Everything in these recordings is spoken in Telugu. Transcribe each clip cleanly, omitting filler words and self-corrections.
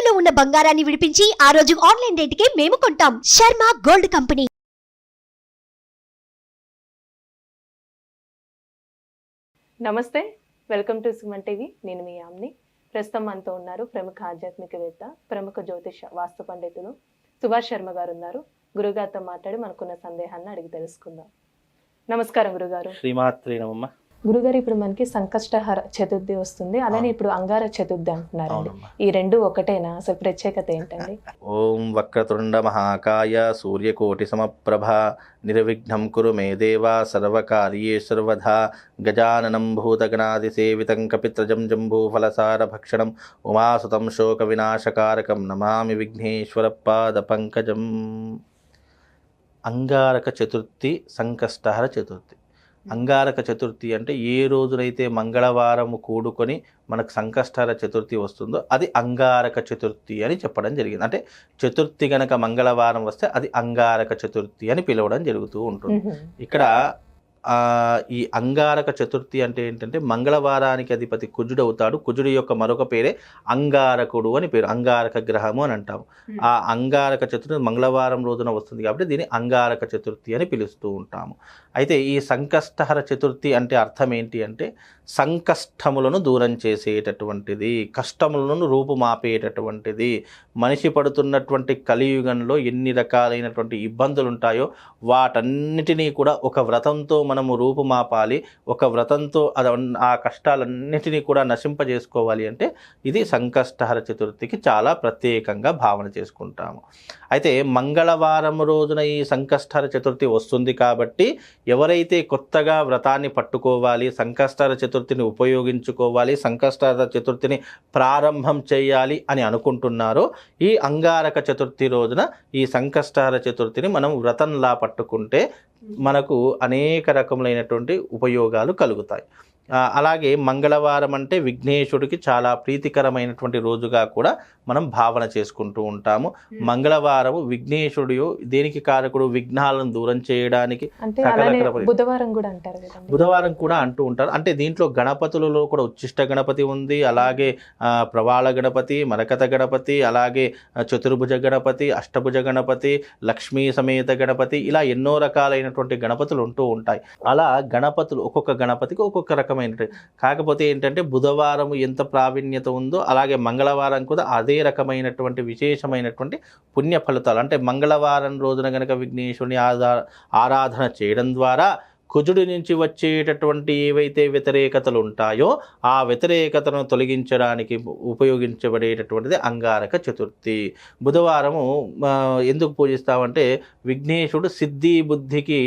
తాకట్టులో ఉన్న బంగారాన్ని విడిపించి ఆ రోజు ఆన్లైన్ రేటుకే మేము కొంటాం. Sharma gold company. నమస్తే, వెల్కమ్ టు సుమన్ టీవీ. నేను మీ యామ్ని. ప్రస్తుతం మనతో ఉన్నారు ప్రముఖ ఆధ్యాత్మికవేత్త, ప్రముఖ జ్యోతిష వాస్తు పండితులు సుభాష్ శర్మ గారు ఉన్నారు. గురుగారితో మాట్లాడి మనకున్న సందేహాన్ని అడిగి తెలుసుకుందాం. నమస్కారం గురుగారు. శ్రీమాత్రే నమః. గురుగారు, ఇప్పుడు మనకి సంకష్టహర చతుర్థి వస్తుంది, అలానే ఇప్పుడు అంగార చతుర్థి అంటున్నారండి. ఈ రెండు ఒకటేనా? అసలు ప్రత్యేకత ఏంటండి? ఓం వక్రతుండ మహాకాయ సూర్యకోటి సమప్రభ నిర్విఘ్నం కురు మే దేవా సర్వకార్యే సర్వదా గజాననం భూతగణాదిసేవితం కపిత్రజం జంబూఫలసార భక్షణం ఉమాసుతం శోక వినాశకారకం నమామి విఘ్నేశ్వర పాద పంకజం. అంగారక చతుర్థి, సంకష్టహర చతుర్థి. అంగారక చతుర్థి అంటే ఏ రోజునైతే మంగళవారము కూడుకొని మనకు సంకష్టహర చతుర్థి వస్తుందో అది అంగారక చతుర్థి అని చెప్పడం జరిగింది. అంటే చతుర్థి గనక మంగళవారం వస్తే అది అంగారక చతుర్థి అని పిలవడం జరుగుతూ ఉంటుంది. ఇక్కడ ఈ అంగారక చతుర్థి అంటే ఏంటంటే మంగళవారానికి అధిపతి కుజుడు అవుతాడు. కుజుడి యొక్క మరొక పేరే అంగారకుడు అని పేరు, అంగారక గ్రహము అని అంటాము. ఆ అంగారక చతుర్థి మంగళవారం రోజున వస్తుంది కాబట్టి దీన్ని అంగారక చతుర్థి అని పిలుస్తూ ఉంటాము. అయితే ఈ సంకష్టహర చతుర్థి అంటే అర్థం ఏంటి అంటే సంకష్టములను దూరం చేసేటటువంటిది, కష్టములను రూపుమాపేటటువంటిది. మనిషి పడుతున్నటువంటి కలియుగంలో ఎన్ని రకాలైనటువంటి ఇబ్బందులు ఉంటాయో వాటన్నిటినీ కూడా ఒక వ్రతంతో మనము రూపుమాపాలి. ఒక వ్రతంతో ఆ కష్టాలన్నిటినీ కూడా నశింపజేసుకోవాలి అంటే ఇది సంకష్టహర చతుర్థికి చాలా ప్రత్యేకంగా భావన చేసుకుంటాము. అయితే మంగళవారం రోజున ఈ సంకష్టహర చతుర్థి వస్తుంది కాబట్టి ఎవరైతే కొత్తగా వ్రతాన్ని పట్టుకోవాలి, సంకష్టహర చతుర్థిని ఉపయోగించుకోవాలి, సంకష్టహర చతుర్థిని ప్రారంభం చేయాలి అని అనుకుంటున్నారో ఈ అంగారక చతుర్థి రోజున ఈ సంకష్టహర చతుర్థిని మనం వ్రతంలా పట్టుకుంటే మనకు అనేక రకములైనటువంటి ఉపయోగాలు కలుగుతాయి. అలాగే మంగళవారం అంటే విఘ్నేశ్వరుడికి చాలా ప్రీతికరమైనటువంటి రోజుగా కూడా మనం భావన చేసుకుంటూ ఉంటాము. మంగళవారము విఘ్నేశ్వరుడు దేనికి కారకుడు? విఘ్నాలను దూరం చేయడానికి. బుధవారం కూడా అంటారు కదా, బుధవారం కూడా అంటూ ఉంటారు. అంటే దీంట్లో గణపతులలో కూడా ఉచ్చిష్ట గణపతి ఉంది, అలాగే ప్రవాళ గణపతి, మరకత గణపతి, అలాగే చతుర్భుజ గణపతి, అష్టభుజ గణపతి, లక్ష్మీ సమేత గణపతి, ఇలా ఎన్నో రకాలైనటువంటి గణపతులు ఉంటూ ఉంటాయి. అలా గణపతులు ఒక్కొక్క గణపతికి ఒక్కొక్క రకమైన. కాకపోతే ఏంటంటే బుధవారం ఎంత ప్రావీణ్యత ఉందో అలాగే మంగళవారం కూడా అదే రకమైనటువంటి విశేషమైనటువంటి పుణ్య ఫలితాలు. అంటే మంగళవారం రోజున గనక విఘ్నేశ్వరుని ఆరాధన చేయడం ద్వారా కుజుడి నుంచి వచ్చేటటువంటి ఏవైతే వ్యతిరేకతలు ఉంటాయో ఆ వ్యతిరేకతను తొలగించడానికి ఉపయోగించబడేటటువంటిది అంగారక చతుర్థి. బుధవారము ఎందుకు పూజిస్తామంటే విఘ్నేశ్వరుడు సిద్ధి బుద్ధికి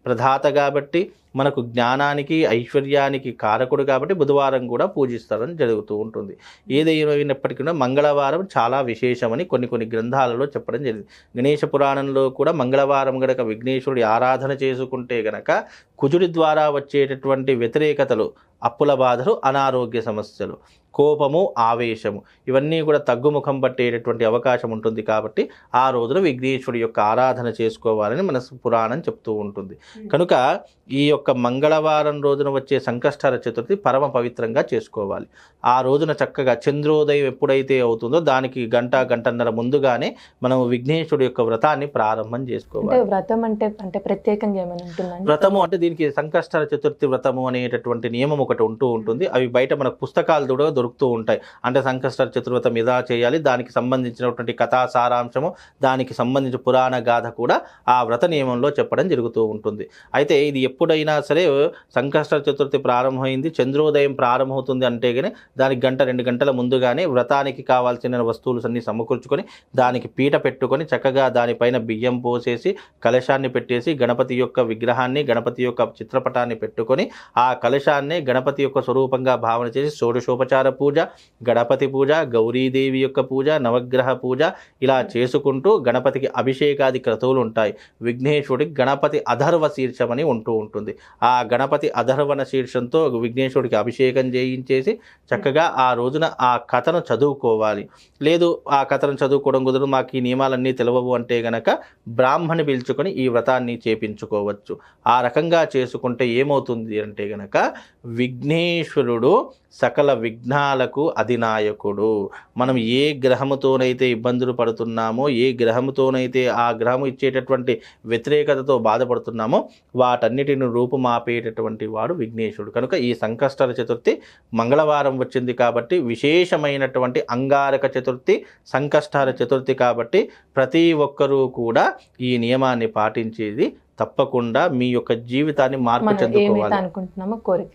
ప్రదాత కాబట్టి, మనకు జ్ఞానానికి ఐశ్వర్యానికి కారకుడు కాబట్టి బుధవారం కూడా పూజిస్తారని జరుగుతూ ఉంటుంది. ఏదైనప్పటికీ మంగళవారం చాలా విశేషమని కొన్ని గ్రంథాలలో చెప్పడం జరిగింది. గణేశ పురాణంలో కూడా మంగళవారం గనక విఘ్నేశ్వరుడి ఆరాధన చేసుకుంటే గనక కుజుడి ద్వారా వచ్చేటటువంటి వ్యతిరేకతలు, అప్పుల బాధలు, అనారోగ్య సమస్యలు, కోపము, ఆవేశము ఇవన్నీ కూడా తగ్గుముఖం పట్టేటటువంటి అవకాశం ఉంటుంది. కాబట్టి ఆ రోజున విఘ్నేశ్వరుడి యొక్క ఆరాధన చేసుకోవాలని మన పురాణం చెప్తూ ఉంటుంది. కనుక ఈ యొక్క మంగళవారం రోజున వచ్చే సంకష్టహర చతుర్థి పరమ పవిత్రంగా చేసుకోవాలి. ఆ రోజున చక్కగా చంద్రోదయం ఎప్పుడైతే అవుతుందో దానికి గంటన్నర ముందుగానే మనం విఘ్నేశ్వరుడి యొక్క వ్రతాన్ని ప్రారంభం చేసుకోవాలి. వ్రతం అంటే ప్రత్యేకంగా ఏమైనా ఉంటుందా? వ్రతము అంటే దీనికి సంకష్టహర చతుర్థి వ్రతము అనేటటువంటి నియమం ఒకటి ఉంటూ ఉంటుంది. అవి బయట మనకు పుస్తకాలు కూడా దొరుకుతూ ఉంటాయి. అంటే సంకష్టహర చతుర్వ్రతం ఇలా చేయాలి, దానికి సంబంధించినటువంటి కథా సారాంశము, దానికి సంబంధించిన పురాణ గాథ కూడా ఆ వ్రత నియమంలో చెప్పడం జరుగుతూ ఉంటుంది. అయితే ఇది ఎప్పుడైనా సరే సంకష్టహర చతుర్థి ప్రారంభమైంది, చంద్రోదయం ప్రారంభమవుతుంది అంటే కానీ దానికి 1-2 గంటల ముందుగానే వ్రతానికి కావాల్సిన వస్తువులు అన్ని సమకూర్చుకొని దానికి పీట పెట్టుకొని చక్కగా దానిపైన బియ్యం పోసేసి కలశాన్ని పెట్టేసి గణపతి యొక్క విగ్రహాన్ని, గణపతి యొక్క చిత్రపటాన్ని పెట్టుకొని ఆ కలశాన్ని గణపతి యొక్క స్వరూపంగా భావన చేసి షోడశోపచార పూజ, గణపతి పూజ, గౌరీదేవి యొక్క పూజ, నవగ్రహ పూజ ఇలా చేసుకుంటూ గణపతికి అభిషేకాది క్రతువులు ఉంటాయి. విఘ్నేశ్వరుడికి గణపతి అధర్వ శీర్షమని ఉంటూ ఉంటుంది. ఆ గణపతి అధర్వణ శీర్షంతో విఘ్నేశ్వరుడికి అభిషేకం చేయించేసి చక్కగా ఆ రోజున ఆ కథను చదువుకోవాలి. లేదు ఆ కథను చదువుకోవడం కుదరదు, మాకు ఈ నియమాలన్నీ తెలియవు అంటే గనక బ్రాహ్మణి పిలుచుకొని ఈ వ్రతాన్ని చేపించుకోవచ్చు. ఆ రకంగా చేసుకుంటే ఏమవుతుంది అంటే గనక విఘ్నేశ్వరుడు సకల విఘ్నాలకు అధినాయకుడు. మనం ఏ గ్రహముతోనైతే ఇబ్బందులు పడుతున్నామో, ఏ గ్రహముతోనైతే ఆ గ్రహము ఇచ్చేటటువంటి వ్యతిరేకతతో బాధపడుతున్నామో వాటన్నిటిని రూపుమాపేటటువంటి వాడు విఘ్నేశ్వరుడు. కనుక ఈ సంకష్టహర చతుర్థి మంగళవారం వచ్చింది కాబట్టి విశేషమైనటువంటి అంగారక చతుర్థి, సంకష్టహర చతుర్థి కాబట్టి ప్రతి ఒక్కరూ కూడా ఈ నియమాన్ని పాటించేది తప్పకుండా మీ యొక్క జీవితాన్ని మార్పు చెందుకోవాలి.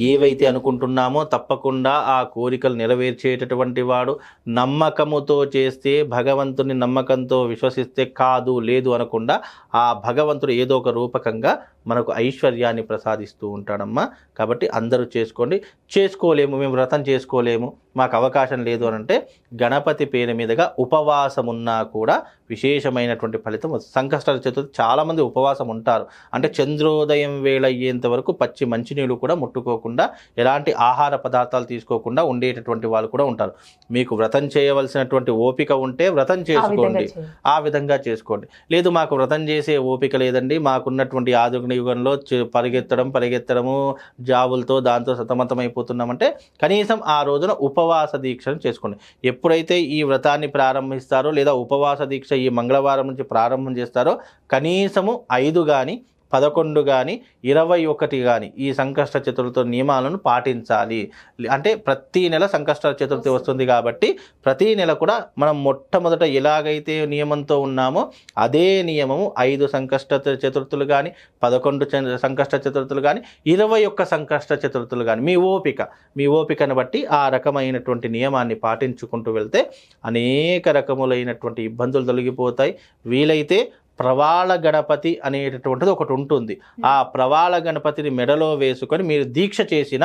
ఏవైతే అనుకుంటున్నామో తప్పకుండా ఆ కోరికలు నెరవేర్చేటటువంటి వాడు. నమ్మకముతో చేస్తే, భగవంతుని నమ్మకంతో విశ్వసిస్తే కాదు లేదు అనకుండా ఆ భగవంతుడు ఏదో ఒక రూపకంగా మనకు ఐశ్వర్యాన్ని ప్రసాదిస్తూ ఉంటాడమ్మా. కాబట్టి అందరూ చేసుకోలేము, మేము వ్రతం చేసుకోలేము, మాకు అవకాశం లేదు అని అంటే గణపతి పేరు మీదుగా ఉపవాసం ఉన్నా కూడా విశేషమైనటువంటి ఫలితం వస్తుంది. సంకష్టహర చతుర్థి చాలామంది ఉపవాసం ఉంటారు. అంటే చంద్రోదయం వేళ అయ్యేంత వరకు పచ్చి మంచినీళ్ళు కూడా ముట్టుకోకుండా, ఎలాంటి ఆహార పదార్థాలు తీసుకోకుండా ఉండేటటువంటి వాళ్ళు కూడా ఉంటారు. మీకు వ్రతం చేయవలసినటువంటి ఓపిక ఉంటే వ్రతం చేసుకోండి, ఆ విధంగా చేసుకోండి. లేదు మాకు వ్రతం చేసే ఓపిక లేదండి, మాకున్నటువంటి ఆధునిక యుగంలో పరిగెత్తడము జాబులతో దాంతో సతమతమైపోతున్నామంటే కనీసం ఆ రోజున ఉపవాస దీక్షను చేసుకోండి. ఎప్పుడైతే ఈ వ్రతాన్ని ప్రారంభిస్తారో లేదా ఉపవాస దీక్ష ఈ మంగళవారం నుంచి ప్రారంభం చేస్తారో కనీసము 5 కానీ 11 కానీ 21 కానీ ఈ సంకష్ట చతుర్థి నియమాలను పాటించాలి. అంటే ప్రతి నెల సంకష్ట చతుర్థి వస్తుంది కాబట్టి ప్రతి నెల కూడా మనం మొట్టమొదట ఎలాగైతే నియమంతో ఉన్నామో అదే నియమము 5 సంకష్ట చతుర్థులు కానీ 11 సంకష్ట చతుర్థులు కానీ 21 సంకష్ట చతుర్థులు కానీ మీ ఓపికను బట్టి ఆ రకమైనటువంటి నియమాన్ని పాటించుకుంటూ వెళ్తే అనేక రకములైనటువంటి ఇబ్బందులు తొలగిపోతాయి. వీలైతే ప్రవాళ గణపతి అనేటటువంటిది ఒకటి ఉంటుంది. ఆ ప్రవాళ గణపతిని మెడలో వేసుకొని మీరు దీక్ష చేసిన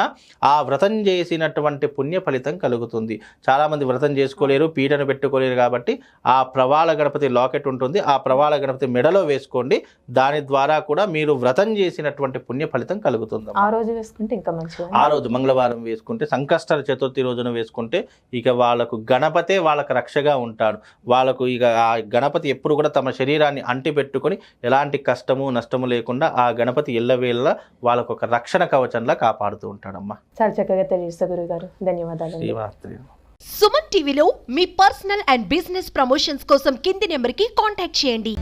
ఆ వ్రతం చేసినటువంటి పుణ్య ఫలితం కలుగుతుంది. చాలామంది వ్రతం చేసుకోలేరు, పీటను పెట్టుకోలేరు కాబట్టి ఆ ప్రవాళ గణపతి లాకెట్ ఉంటుంది, ఆ ప్రవాళ గణపతి మెడలో వేసుకోండి. దాని ద్వారా కూడా మీరు వ్రతం చేసినటువంటి పుణ్య ఫలితం కలుగుతుంది. ఆ రోజు వేసుకుంటే ఇంకా మంచిది. ఆ రోజు మంగళవారం వేసుకుంటే, సంకష్టహర చతుర్థి రోజున వేసుకుంటే ఇక వాళ్ళకు గణపతే వాళ్ళకు రక్షగా ఉంటాడు. వాళ్ళకు ఇక ఆ గణపతి ఎప్పుడు కూడా తమ శరీరాన్ని అంటి పెట్టుకొని ఎలాంటి కష్టము నష్టము లేకుండా ఆ గణపతి ఎల్లవేళ వాళ్ళకు ఒక రక్షణ కవచంలా కాపాడుతూ ఉంటాడమ్మా. చాలా చక్కగా తెలియజేస్తారు గురుగారు, ధన్యవాదాలు. సుమన్ టీవీలో మీ పర్సనల్ అండ్ బిజినెస్ ప్రమోషన్స్ కోసం కింది నెంబర్కి కాంటాక్ట్ చేయండి.